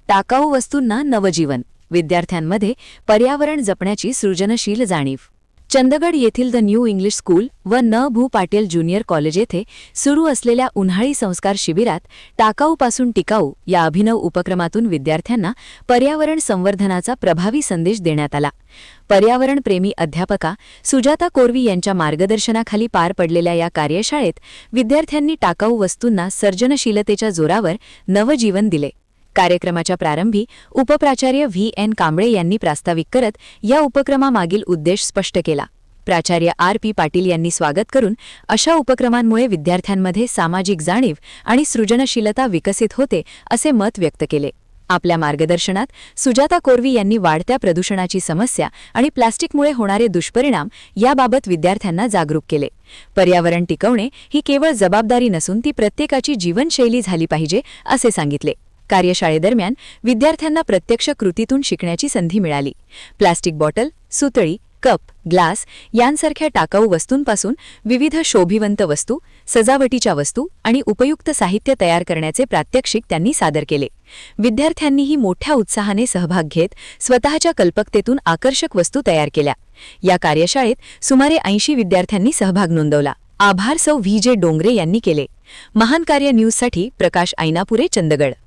टाकाऊ वस्तूंना नवजीवन, विद्यार्थ्यांमध्ये पर्यावरण जपण्याची सृजनशील जाणीव. चंदगड येथील द न्यू इंग्लिश स्कूल व न भू पाटील ज्युनियर कॉलेज येथे सुरू असलेल्या उन्हाळी संस्कार शिबिरात टाकाऊपासून टिकाऊ या अभिनव उपक्रमातून विद्यार्थ्यांना पर्यावरण संवर्धनाचा प्रभावी संदेश देण्यात आला. पर्यावरणप्रेमी अध्यापका सुजाता कोरवी यांच्या मार्गदर्शनाखाली पार पडलेल्या या कार्यशाळेत विद्यार्थ्यांनी टाकाऊ वस्तूंना सर्जनशीलतेच्या जोरावर नवजीवन दिले. कार्यक्रमाच्या प्रारंभी उपप्राचार्य व्ही.एन. कांबळे यांनी प्रास्ताविक करत या उपक्रमामागील उद्देश स्पष्ट केला. प्राचार्य आर.पी. पाटील यांनी स्वागत करून अशा उपक्रमांमुळे विद्यार्थ्यांमध्ये सामाजिक जाणीव आणि सृजनशीलता विकसित होते असे मत व्यक्त केले. आपल्या मार्गदर्शनात सुजाता कोरवी यांनी वाढत्या प्रदूषणाची समस्या आणि प्लास्टिकमुळे होणारे दुष्परिणाम याबाबत विद्यार्थ्यांना जागरूक केले. पर्यावरण टिकवणे ही केवळ जबाबदारी नसून ती प्रत्येकाची जीवनशैली झाली पाहिजे असे सांगितले. कार्यशाळेदरम्यान विद्यार्थ्यांना प्रत्यक्ष कृतीतून शिकण्याची संधी मिळाली. प्लास्टिक बॉटल, सुतळी, कप, ग्लास यांसारख्या टाकाऊ वस्तूंपासून विविध शोभिवंत वस्तू, सजावटीच्या वस्तू आणि उपयुक्त साहित्य तयार करण्याचे प्रात्यक्षिक त्यांनी सादर केले. विद्यार्थ्यांनीही मोठ्या उत्साहाने सहभाग घेत स्वतःच्या कल्पकतेतून आकर्षक वस्तू तयार केल्या. या कार्यशाळेत सुमारे 80 विद्यार्थ्यांनी सहभाग नोंदवला. आभार सौ व्ही.जे. डोंगरे यांनी केले. महान कार्य न्यूजसाठी प्रकाश ऐनापुरे, चंदगड.